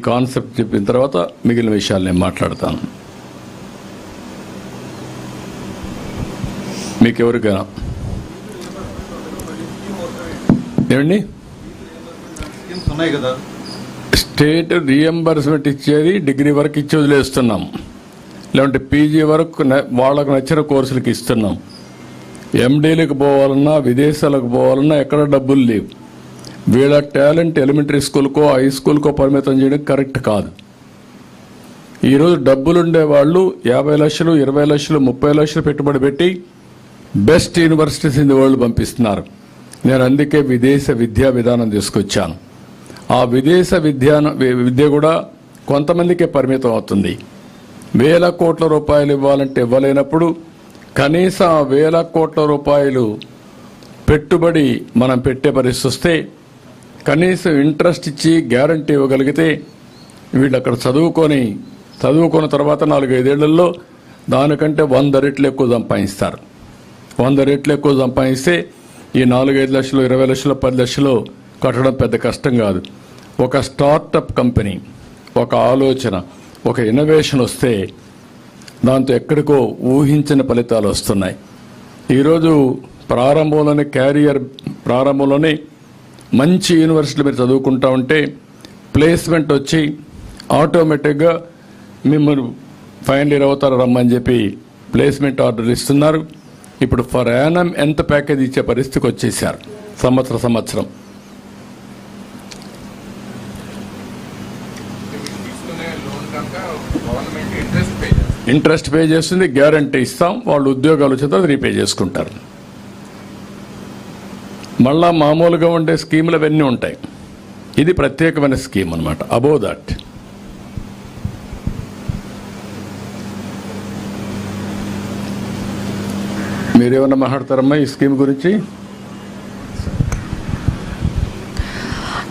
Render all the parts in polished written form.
Concept చెప్పిన తర్వాత మిగిలిన విషయాలు నేను మాట్లాడతాను. మీకెవరికైనా ఏమండి ఉన్నాయి కదా, స్టేట్ రీఎంబర్స్మెంట్ ఇచ్చేది డిగ్రీ వరకు ఇచ్చి వదిలేస్తున్నాం, లేదంటే పీజీ వరకు వాళ్ళకు నచ్చిన కోర్సులకు ఇస్తున్నాం. ఎండీలకు పోవాలన్నా విదేశాలకు పోవాలన్నా ఎక్కడ డబ్బులు లేవు. వీళ్ళ టాలెంట్ ఎలిమెంటరీ స్కూల్కో హై స్కూల్కో పరిమితం చేయడం కరెక్ట్ కాదు. ఈరోజు డబ్బులుండే వాళ్ళు 50 లక్షలు 20 లక్షలు 30 లక్షలు పెట్టుబడి పెట్టి best universities in the world పంపిస్తున్నారు. నేను అందుకే విదేశ విద్యా విధానం తీసుకొచ్చాను. ఆ విదేశ విద్య కూడా కొంతమందికే పరిమితం అవుతుంది. 1000 కోట్ల రూపాయలు ఇవ్వాలంటే ఇవ్వలేనప్పుడు కనీసం 1000 కోట్ల రూపాయలు పెట్టుబడి మనం పెట్టే పరిస్థితి వస్తే కనీసం ఇంట్రెస్ట్ ఇచ్చి గ్యారంటీ ఇవ్వగలిగితే వీళ్ళు అక్కడ చదువుకున్న తర్వాత 4-5 ఏళ్లలో దానికంటే 100 రెట్లు ఎక్కువ సంపాదిస్తారు. 100 రెట్లు ఎక్కువ సంపాదిస్తే ఈ 4-5 లక్షలు 20 లక్షలు 10 లక్షలు కట్టడం పెద్ద కష్టం కాదు. ఒక స్టార్టప్ కంపెనీ, ఒక ఆలోచన, ఒక ఇన్నోవేషన్ వస్తే దాంతో ఎక్కడికో ఊహించిన ఫలితాలు వస్తున్నాయి. ఈరోజు కెరియర్ ప్రారంభంలోనే మంచి యూనివర్సిటీలు మీరు చదువుకుంటా ఉంటే ప్లేస్మెంట్ వచ్చి ఆటోమేటిక్గా మిమ్మల్ని ఫైనల్ ఇయర్ అవుతారు రమ్మని చెప్పి ప్లేస్మెంట్ ఆర్డర్ ఇస్తున్నారు. ఇప్పుడు ఫర్ యానం ఎంత ప్యాకేజ్ ఇచ్చే పరిస్థితికి వచ్చేసారు. సంవత్సరం ఇంట్రెస్ట్ పే చేస్తుంది, గ్యారంటీ ఇస్తాం, వాళ్ళు ఉద్యోగాలు వచ్చేది అది రీపే చేసుకుంటారు. మళ్ళా మామూలుగా ఉండే స్కీములు అవన్నీ ఉంటాయి. ఇది ప్రత్యేకమైన స్కీమ్ అనమాట. అబోవ్ దట్ మీరేమన్నా మాట్లాడతారమ్మా ఈ స్కీమ్ గురించి?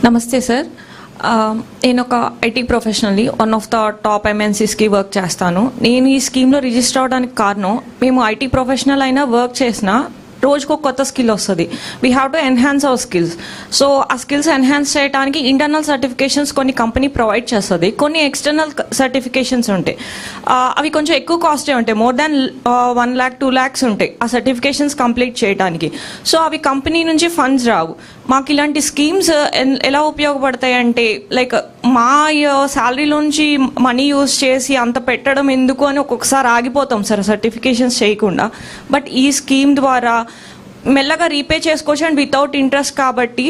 నమస్తే సార్, నేను ఒక IT professionally one of the top ఎంఎన్సీస్కి వర్క్ చేస్తాను. నేను ఈ స్కీమ్లో రిజిస్టర్ అవడానికి కారణం, మేము ఐటీ ప్రొఫెషనల్ అయినా వర్క్ చేసినా రోజుకు ఒక కొత్త స్కిల్ వస్తుంది. We have to enhance our skills. So ఆ స్కిల్స్ ఎన్హాన్స్ చేయడానికి ఇంటర్నల్ సర్టిఫికేషన్స్ కొన్ని కంపెనీ ప్రొవైడ్ చేస్తుంది, కొన్ని ఎక్స్టర్నల్ సర్టిఫికేషన్స్ ఉంటాయి. అవి కొంచెం ఎక్కువ కాస్టే ఉంటాయి, మోర్ దాన్ 1 lakh 2 lakhs ఉంటాయి ఆ సర్టిఫికేషన్స్ కంప్లీట్ చేయడానికి. సో అవి కంపెనీ నుంచి ఫండ్స్ రావు. మాకు ఇలాంటి స్కీమ్స్ ఎలా ఉపయోగపడతాయి అంటే, లైక్ మా శాలరీలోంచి మనీ యూజ్ చేసి అంత పెట్టడం ఎందుకు అని ఒక్కొక్కసారి ఆగిపోతాం సార్ సర్టిఫికేషన్స్ చేయకుండా. బట్ ఈ స్కీమ్ ద్వారా మెల్లగా రీపే చేసుకోవచ్చు అండ్ వితౌట్ ఇంట్రెస్ట్ కాబట్టి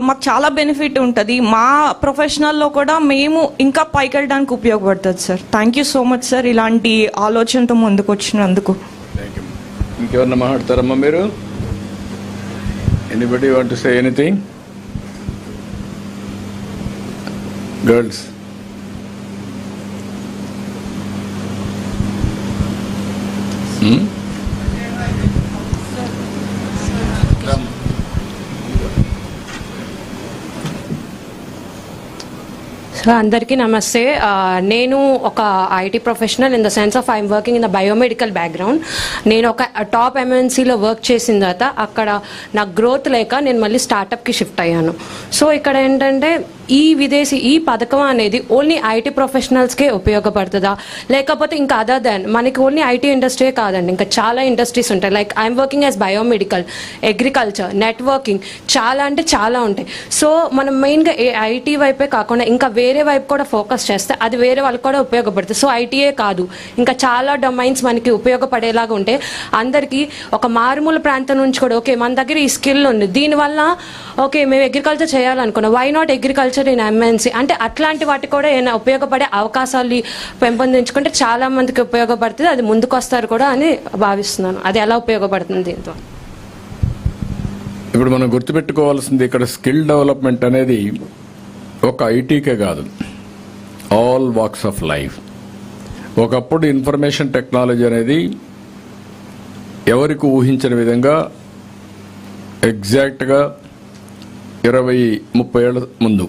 మాకు చాలా బెనిఫిట్ ఉంటుంది. మా ప్రొఫెషనల్లో కూడా మేము ఇంకా పైకి వెళ్ళడానికి ఉపయోగపడుతుంది sir. Thank you so much sir ఇలాంటి ఆలోచనతో ముందుకు వచ్చినందుకు. ఇంకెవరన్నా మాట్లాడతారమ్మా మీరు? Anybody want to say anything? Girls. అందరికీ నమస్తే. నేను ఒక IT professional in the sense of I'm working in the biomedical background. నేను ఒక టాప్ ఎంఎన్సీలో వర్క్ చేసిన తర్వాత అక్కడ నాకు గ్రోత్ లేక నేను మళ్ళీ స్టార్టప్కి షిఫ్ట్ అయ్యాను. సో ఇక్కడ ఏంటంటే ఈ పథకం అనేది ఓన్లీ ఐటీ ప్రొఫెషనల్స్కే ఉపయోగపడుతుందా, లేకపోతే ఇంకా అదర్ దాన్ మనకి ఓన్లీ ఐటీ ఇండస్ట్రీ కాదండి, ఇంకా చాలా ఇండస్ట్రీస్ ఉంటాయి. Like I'm working as biomedical, agriculture, networking, చాలా అంటే చాలా ఉంటాయి. సో మనం మెయిన్గా ఐటీ వైపే కాకుండా ఇంకా వేరే వైపు కూడా ఫోకస్ చేస్తే అది వేరే వాళ్ళకి కూడా ఉపయోగపడుతుంది. సో ఐటీఏ కాదు, ఇంకా చాలా డొమైన్స్ మనకి ఉపయోగపడేలాగా ఉంటే అందరికీ ఒక మారుమూల ప్రాంతం నుంచి కూడా ఓకే మన దగ్గర ఈ స్కిల్ ఉంది, దీనివల్ల ఓకే మేము అగ్రికల్చర్ చేయాలనుకున్నాం, why not agriculture in MNC అంటే అట్లాంటి వాటికి కూడా ఏమైనా ఉపయోగపడే అవకాశాలు పెంపొందించుకుంటే చాలా మందికి ఉపయోగపడుతుంది, అది ముందుకు వస్తారు కూడా అని భావిస్తున్నాను. అది ఎలా ఉపయోగపడుతుంది దీంతో? ఇప్పుడు మనం గుర్తుపెట్టుకోవాల్సింది ఇక్కడ స్కిల్ డెవలప్మెంట్ అనేది ఒక ఐటీకే కాదు, ఆల్ వాక్స్ ఆఫ్ లైఫ్. ఒకప్పుడు ఇన్ఫర్మేషన్ టెక్నాలజీ అనేది ఎవరికి ఊహించిన విధంగా ఎగ్జాక్ట్గా 20-30 ఏళ్ల ముందు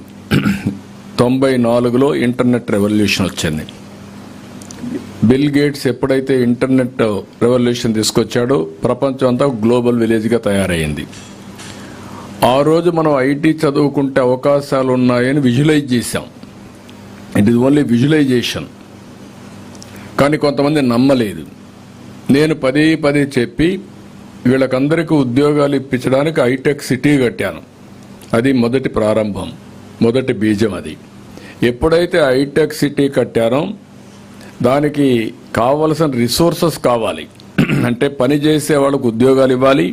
94లో ఇంటర్నెట్ రెవల్యూషన్ వచ్చింది. బిల్ గేట్స్ ఎప్పుడైతే ఇంటర్నెట్ రెవల్యూషన్ తీసుకొచ్చాడో ప్రపంచం అంతా గ్లోబల్ విలేజ్గా తయారైంది. ఆ రోజు మనం ఐటీ చదువుకుంటే అవకాశాలు ఉన్నాయని విజువలైజ్ చేశాం. It is only visualisation. కానీ కొంతమంది నమ్మలేదు. నేను పదే చెప్పి వీళ్ళకందరికీ ఉద్యోగాలు ఇప్పించడానికి హైటెక్ సిటీ కట్టాను. అది మొదటి ప్రారంభం, మొదటి బీజం. అది ఎప్పుడైతే హైటెక్ సిటీ కట్టారో దానికి కావలసిన రిసోర్సెస్ కావాలి. అంటే పని చేసే వాళ్ళకు ఉద్యోగాలు ఇవ్వాలి,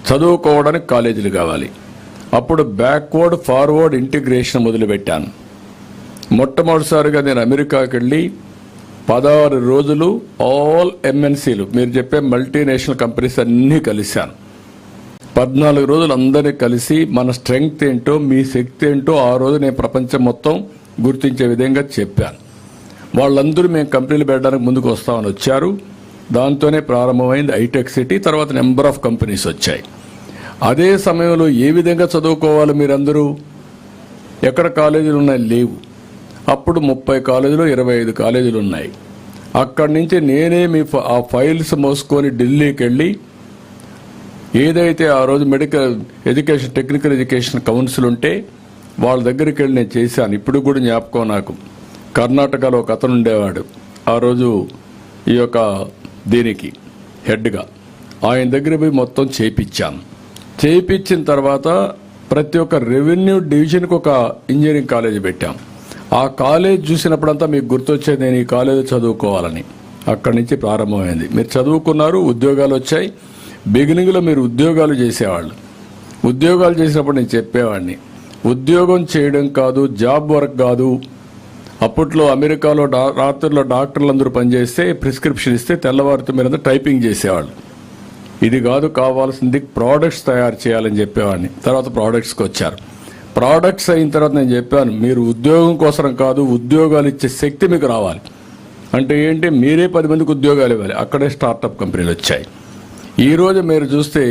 చదువుకోవడానికి కాలేజీలు కావాలి. అప్పుడు బ్యాక్వర్డ్ ఫార్వర్డ్ ఇంటిగ్రేషన్ మొదలుపెట్టాను. మొట్టమొదటిసారిగా నేను అమెరికాకి వెళ్ళి 16 రోజులు ఆల్ ఎంఎన్సీలు, మీరు చెప్పే మల్టీనేషనల్ కంపెనీస్ అన్నీ కలిశాను. 14 రోజులు అందరినీ కలిసి మన స్ట్రెంగ్త్ ఏంటో, మీ శక్తి ఏంటో ఆ రోజు నేను ప్రపంచం మొత్తం గుర్తించే విధంగా చెప్పాను. వాళ్ళందరూ మేము కంపెనీలు పెట్టడానికి ముందుకు వస్తామని వచ్చారు. దాంతోనే ప్రారంభమైంది హైటెక్ సిటీ. తర్వాత నెంబర్ ఆఫ్ కంపెనీస్ వచ్చాయి. అదే సమయంలో ఏ విధంగా చదువుకోవాలి మీరందరూ? ఎక్కడ కాలేజీలు ఉన్నాయి? లేవు. అప్పుడు 30 కాలేజీలు 25 కాలేజీలు ఉన్నాయి. అక్కడి నుంచి నేనే ఆ ఫైల్స్ మోసుకొని ఢిల్లీకి వెళ్ళి ఏదైతే ఆ రోజు medical education technical education council ఉంటే వాళ్ళ దగ్గరికి వెళ్ళి నేను చేశాను. ఇప్పుడు కూడా జ్ఞాపకం నాకు. కర్ణాటకలో ఒక అతను ఉండేవాడు ఆ రోజు ఈ యొక్క దీనికి హెడ్గా. ఆయన దగ్గర పోయి మొత్తం చేయించాను. చేయించిన తర్వాత ప్రతి ఒక్క రెవెన్యూ డివిజన్కి ఒక ఇంజనీరింగ్ కాలేజీ పెట్టాం. ఆ కాలేజ్ చూసినప్పుడంతా మీకు గుర్తొచ్చేది నేను ఈ కాలేజీ చదువుకోవాలని. అక్కడి నుంచి ప్రారంభమైంది. మీరు చదువుకున్నారు, ఉద్యోగాలు వచ్చాయి. బిగినింగ్లో మీరు ఉద్యోగాలు చేసేవాళ్ళు. ఉద్యోగాలు చేసినప్పుడు నేను చెప్పేవాడిని, ఉద్యోగం చేయడం కాదు, జాబ్ వర్క్ కాదు. అప్పట్లో అమెరికాలో రాత్రుల్లో డాక్టర్లు అందరూ పనిచేస్తే ప్రిస్క్రిప్షన్ ఇస్తే తెల్లవారితో మీరంతా టైపింగ్ చేసేవాళ్ళు. ఇది కాదు కావాల్సింది, ప్రోడక్ట్స్ తయారు చేయాలని చెప్పేవాడిని. తర్వాత ప్రోడక్ట్స్కి వచ్చారు. ప్రోడక్ట్స్ అయిన తర్వాత నేను చెప్పాను, మీరు ఉద్యోగం కోసం కాదు, ఉద్యోగాలు ఇచ్చే శక్తి మీకు రావాలి. అంటే ఏంటి? మీరే 10 మందికి ఉద్యోగాలు ఇవ్వాలి. అక్కడే స్టార్టప్ కంపెనీలు వచ్చాయి. ఈరోజు మీరు చూస్తే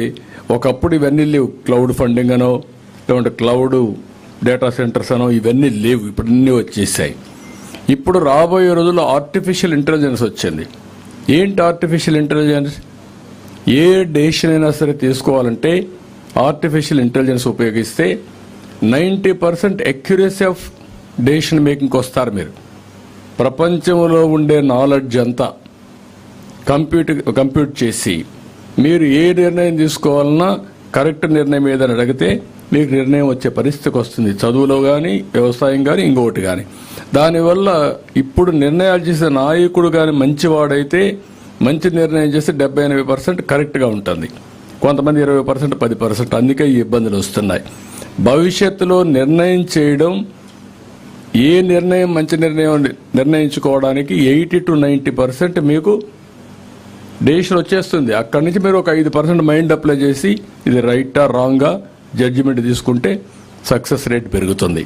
ఒకప్పుడు ఇవన్నీ లేవు. క్లౌడ్ ఫండింగ్ అనో లేకుంటే క్లౌడ్ డేటా సెంటర్స్ అనో ఇవన్నీ లేవు. ఇప్పుడు అన్నీ వచ్చేసాయి. ఇప్పుడు రాబోయే రోజుల్లో ఆర్టిఫిషియల్ ఇంటెలిజెన్స్ వచ్చింది. ఏంటి ఆర్టిఫిషియల్ ఇంటెలిజెన్స్? ఏ డెసిషన్ అయినా సరే తీసుకోవాలంటే ఆర్టిఫిషియల్ ఇంటెలిజెన్స్ ఉపయోగిస్తే 90% అక్యురసీ ఆఫ్ డెసిషన్ మేకింగ్కి వస్తారు మీరు. ప్రపంచంలో ఉండే నాలెడ్జ్ అంతా కంప్యూట్ చేసి మీరు ఏ నిర్ణయం తీసుకోవాలన్నా కరెక్ట్ నిర్ణయం ఏదని అడిగితే మీకు నిర్ణయం వచ్చే పరిస్థితికి వస్తుంది. చదువులో కానీ, వ్యవసాయం కానీ, ఇంకొకటి కానీ. దానివల్ల ఇప్పుడు నిర్ణయాలు చేసే నాయకుడు కానీ మంచివాడైతే మంచి నిర్ణయం చేస్తే 70-80% కరెక్ట్గా ఉంటుంది. కొంతమంది 20%, 10%. అందుకే ఈ ఇబ్బందులు వస్తున్నాయి. భవిష్యత్తులో నిర్ణయం చేయడం, ఏ నిర్ణయం మంచి నిర్ణయం నిర్ణయించుకోవడానికి 80-90% మీకు డెసిషన్ వచ్చేస్తుంది. అక్కడి నుంచి మీరు ఒక 5% మైండ్ అప్లై చేసి ఇది రైటా రాంగా జడ్జిమెంట్ తీసుకుంటే సక్సెస్ రేట్ పెరుగుతుంది.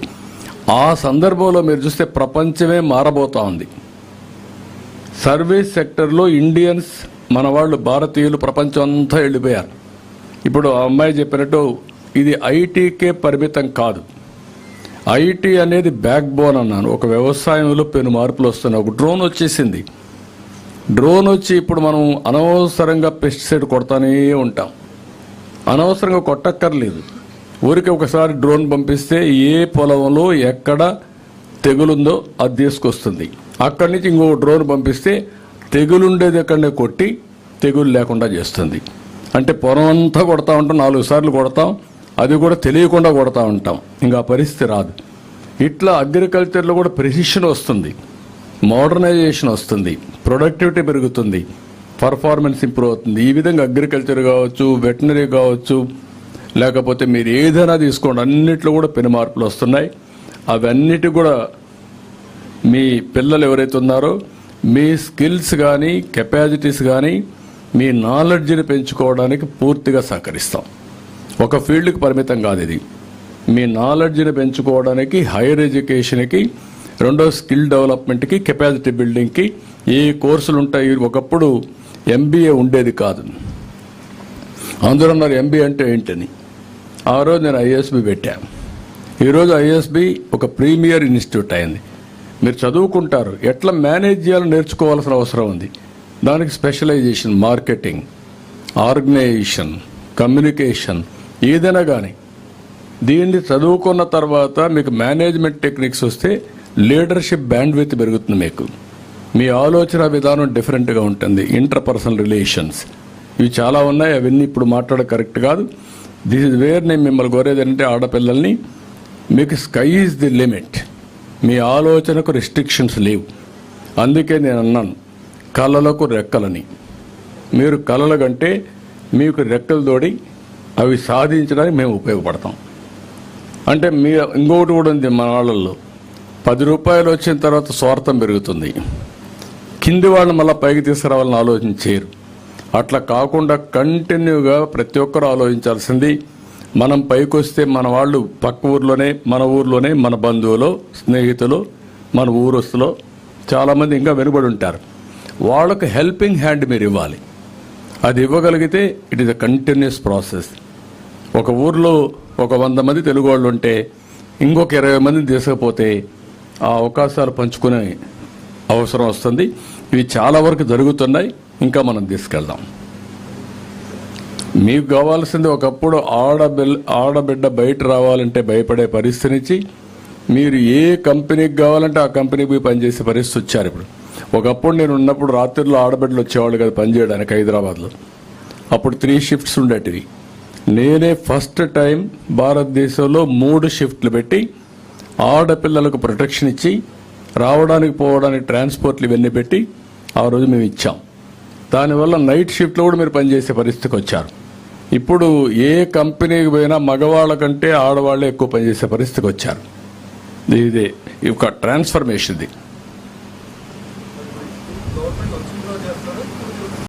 ఆ సందర్భంలో మీరు చూస్తే ప్రపంచమే మారబోతా ఉంది. సర్వీస్ సెక్టర్లో ఇండియన్స్, మన వాళ్ళు భారతీయులు ప్రపంచం అంతా వెళ్ళిపోయారు. ఇప్పుడు ఆ అమ్మాయి చెప్పినట్టు ఇది ఐటీకే పరిమితం కాదు. ఐటీ అనేది బ్యాక్ బోన్ అన్నాను. ఒక వ్యవసాయంలో పెను మార్పులు వస్తున్నాయి. ఒక డ్రోన్ వచ్చేసింది. డ్రోన్ వచ్చి ఇప్పుడు మనం అనవసరంగా పెస్టిసైడ్ కొడతానే ఉంటాం. అనవసరంగా కొట్టక్కర్లేదు. ఊరికి ఒకసారి డ్రోన్ పంపిస్తే ఏ పొలంలో ఎక్కడ తెగులుందో అది తీసుకొస్తుంది. అక్కడి నుంచి ఇంకో డ్రోన్ పంపిస్తే తెగులుండేది ఎక్కడనే కొట్టి తెగులు లేకుండా చేస్తుంది. అంటే పొలం అంతా కొడతా ఉంటాం, 4 సార్లు కొడతాం, అది కూడా తెలియకుండా కొడతా ఉంటాం. ఇంకా పరిస్థితి రాదు. ఇట్లా అగ్రికల్చర్లో కూడా ప్రెసిషన్ వస్తుంది, మోడర్నైజేషన్ వస్తుంది, ప్రొడక్టివిటీ పెరుగుతుంది, పర్ఫార్మెన్స్ ఇంప్రూవ్ అవుతుంది. ఈ విధంగా అగ్రికల్చర్ కావచ్చు, వెటనరీ కావచ్చు, లేకపోతే మీరు ఏదైనా తీసుకోండి, అన్నిట్లో కూడా పెను మార్పులు వస్తున్నాయి. అవన్నిటి కూడా మీ పిల్లలు ఎవరైతే ఉన్నారో మీ స్కిల్స్ కానీ, కెపాసిటీస్ కానీ, మీ నాలెడ్జ్ని పెంచుకోవడానికి పూర్తిగా సహకరిస్తాం. ఒక ఫీల్డ్కి పరిమితం కాదు ఇది. మీ నాలెడ్జ్ని పెంచుకోవడానికి, హైయర్ ఎడ్యుకేషన్కి, రెండో స్కిల్ డెవలప్మెంట్కి, కెపాసిటీ బిల్డింగ్కి ఏ కోర్సులు ఉంటాయి. ఒకప్పుడు ఎంబీఏ ఉండేది కాదు. అందరూ అన్నారు ఎంబీఏ అంటే ఏంటని. ఆ రోజు నేను ఐఎస్బి పెట్టాను. ఈరోజు ఐఎస్బి ఒక ప్రీమియర్ ఇన్స్టిట్యూట్ అయింది. మీరు చదువుకుంటారు, ఎట్లా మేనేజ్ చేయాలో నేర్చుకోవాల్సిన అవసరం ఉంది. దానికి స్పెషలైజేషన్, మార్కెటింగ్, ఆర్గనైజేషన్, కమ్యూనికేషన్, ఏదైనా కానీ దీన్ని చదువుకున్న తర్వాత మీకు మేనేజ్మెంట్ టెక్నిక్స్ వస్తే లీడర్షిప్ బ్యాండ్విత్ పెరుగుతుంది. మీకు మీ ఆలోచన విధానం డిఫరెంట్గా ఉంటుంది. ఇంటర్పర్సనల్ రిలేషన్స్ ఇవి చాలా ఉన్నాయి, అవన్నీ ఇప్పుడు మాట్లాడ కరెక్ట్ కాదు. దిస్ ఇస్ వేర్ నేను మిమ్మల్ని కోరేది ఏంటంటే ఆడపిల్లల్ని మీకు స్కై ఈజ్ ది లిమిట్, మీ ఆలోచనకు రెస్ట్రిక్షన్స్ లేవు. అందుకే నేను అన్నాను కళలకు రెక్కలని. మీరు కళల కంటే మీకు రెక్కలు తోడి అవి సాధించడానికి మేము ఉపయోగపడతాం. అంటే మీ ఇంకొకటి కూడా ఉంది మన వాళ్ళల్లో, 10 రూపాయలు వచ్చిన తర్వాత స్వార్థం పెరుగుతుంది, కింది వాళ్ళని మళ్ళీ పైకి తీసుకురావాలని ఆలోచన చేయరు. అట్లా కాకుండా కంటిన్యూగా ప్రతి ఒక్కరూ ఆలోచించాల్సింది, మనం పైకి వస్తే మన వాళ్ళు పక్క ఊర్లోనే, మన ఊర్లోనే, మన బంధువులు, స్నేహితులు, మన ఊరస్తులో చాలామంది ఇంకా వెనుబడి ఉంటారు. వాళ్ళకు హెల్పింగ్ హ్యాండ్ మీరు ఇవ్వాలి. అది ఇవ్వగలిగితే it is a continuous process. ఒక ఊర్లో ఒక 100 మంది తెలుగు వాళ్ళు ఉంటే ఇంకొక 20 మందిని తీసుకపోతే ఆ అవకాశాలు పంచుకునే అవసరం వస్తుంది. ఇవి చాలా వరకు జరుగుతున్నాయి, ఇంకా మనం తీసుకెళ్దాం. మీకు కావాల్సింది ఒకప్పుడు ఆడబిడ్డ బయట రావాలంటే భయపడే పరిస్థితి నుంచి మీరు ఏ కంపెనీకి కావాలంటే ఆ కంపెనీకి పోయి పనిచేసే పరిస్థితి వచ్చారు ఇప్పుడు. ఒకప్పుడు నేను ఉన్నప్పుడు రాత్రిలో ఆడబిడ్డలు వచ్చేవాళ్ళు కదా పనిచేయడానికి హైదరాబాద్లో. అప్పుడు 3 షిఫ్ట్స్ ఉండేటివి. నేనే ఫస్ట్ టైం భారతదేశంలో 3 షిఫ్ట్లు పెట్టి ఆడపిల్లలకు ప్రొటెక్షన్ ఇచ్చి రావడానికి పోవడానికి ట్రాన్స్పోర్ట్లు ఇవన్నీ పెట్టి ఆ రోజు మేము ఇచ్చాం. దానివల్ల నైట్ షిఫ్ట్లో కూడా మీరు పనిచేసే పరిస్థితికి వచ్చారు. ఇప్పుడు ఏ కంపెనీకి పోయినా మగవాళ్ళ కంటే ఆడవాళ్ళే ఎక్కువ పనిచేసే పరిస్థితికి వచ్చారు. ఇదే ఒక ట్రాన్స్ఫర్మేషన్ ఇది.